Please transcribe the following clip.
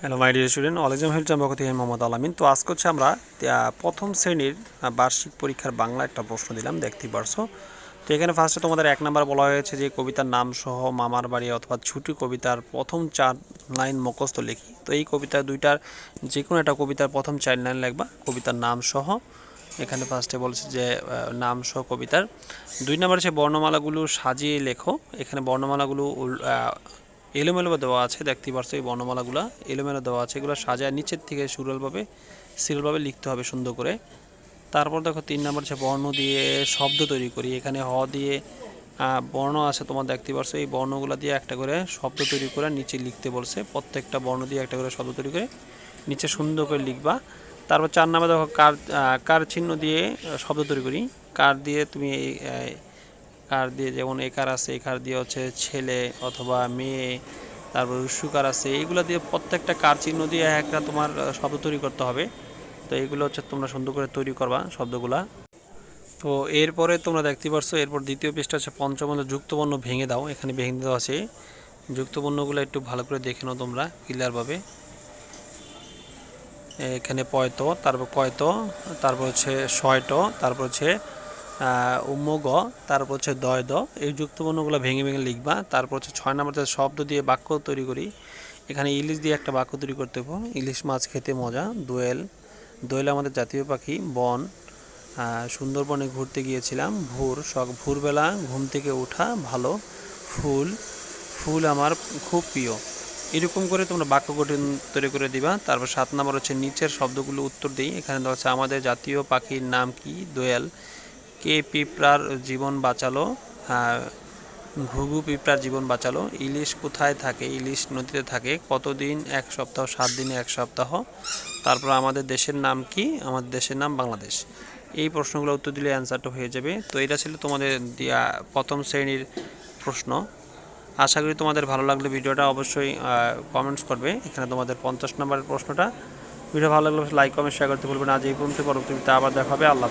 Hello my dear student, all exam help পক্ষ থেকে মোহাম্মদ আলামিন। তো আজকে হচ্ছে আমরা প্রথম শ্রেণীর বার্ষিক পরীক্ষার বাংলা একটা প্রশ্ন দিলাম, দেখতেই পারছো। তো এখানে ফার্স্টে তোমাদের 1 নাম্বার বলা হয়েছে যে কবিতার নাম সহ মামার বাড়ি অথবা ছুটি কবিতার প্রথম 4 লাইন মুখস্থ লিখি। তো এই কবিতা দুইটার যে কোনো একটা কবিতার প্রথম 4 লাইন লিখবা কবিতার নাম সহ। এখানে ফার্স্টে বলছে যে নাম সহ কবিতার। 2 নাম্বার হচ্ছে বর্ণমালাগুলো সাজিয়ে লেখো। এখানে বর্ণমালাগুলো এলোমেলো দেওয়া আছে, দেখতেই পারছো এই বর্ণমালাগুলো এলোমেলো দেওয়া আছে, এগুলো সাজায় নিচের থেকে সিরিয়ালভাবে লিখতে হবে সুন্দর করে। তারপর দেখো 3 নাম্বার হচ্ছে বর্ণ দিয়ে শব্দ তৈরি করি। এখানে হ দিয়ে বর্ণ আছে তোমার, দেখতে পারছো এই বর্ণগুলো দিয়ে একটা করে শব্দ তৈরি করে নিচে লিখতে বলছে। প্রত্যেকটা বর্ণ দিয়ে একটা করে শব্দ তৈরি করে নিচে সুন্দর করে লিখবা। তারপর 4 নাম্বার দেখো কার চিহ্ন দিয়ে শব্দ তৈরি করি। কার দিয়ে তুমি কার দিয়ে, যেমন একার আছে, একার দিয়ে হচ্ছে ছেলে অথবা মেয়ে, তারপর উৎসুকার আছে, এইগুলো দিয়ে প্রত্যেকটা কার চিহ্ন দিয়ে একটা তোমার শব্দ তৈরি করতে হবে। তো এইগুলো হচ্ছে তোমরা সুন্দর করে তৈরি করবা শব্দগুলা। তো এরপরে তোমরা দেখতে পারছো, এরপর দ্বিতীয় পৃষ্ঠা হচ্ছে পঞ্চমবর্ণ যুক্তবর্ণ ভেঙে দাও। এখানে ভেঙে দেওয়া আছে যুক্তবর্ণগুলো, একটু ভালো করে দেখে নাও তোমরা ক্লিয়ারভাবে। এখানে পয়ত, তারপর কয়ত, তারপর হচ্ছে শয়ট, তারপর হচ্ছে উম্মগ, তারপর হচ্ছে দয় দ, এই যুক্তবর্ণগুলো ভেঙে ভেঙে লিখবা। তারপর হচ্ছে 6 নম্বর শব্দ দিয়ে বাক্য তৈরি করি। এখানে ইলিশ দিয়ে একটা বাক্য তৈরি করতে হবে। ইলিশ মাছ খেতে মজা। দোয়েল, দোয়েল আমাদের জাতীয় পাখি। বন, সুন্দরবনে ঘুরতে গিয়েছিলাম। ভোরবেলা ঘুম থেকে ওঠা ভালো। ফুল, ফুল আমার খুব প্রিয়। এরকম করে তোমরা বাক্য গঠন তৈরি করে দিবা। তারপর 7 নম্বর হচ্ছে নিচের শব্দগুলো উত্তর দিই। এখানে দেওয়া হচ্ছে আমাদের জাতীয় পাখির নাম কি? দোয়েল। কে পিঁপড়ার জীবন বাঁচালো? ঘুঘু পিঁপড়ার জীবন বাঁচালো। ইলিশ কোথায় থাকে? ইলিশ নদীতে থাকে। কতদিন? 1 সপ্তাহ। 7 দিনে 1 সপ্তাহ। তারপর আমাদের দেশের নাম কি? আমাদের দেশের নাম বাংলাদেশ। এই প্রশ্নগুলো উত্তর দিলে অ্যান্সারটা হয়ে যাবে। তো এটা ছিল তোমাদের প্রথম শ্রেণীর প্রশ্ন। আশা করি তোমাদের ভালো লাগলে ভিডিওটা অবশ্যই কমেন্টস করবে। এখানে তোমাদের 50 নম্বরের প্রশ্নটা। ভিডিও ভালো লাগলে লাইক কমেন্ট শেয়ার করতে ভুলবে না। আজ এই পর্যন্ত, পরবর্তীতে আবার দেখা হবে। আল্লাহ।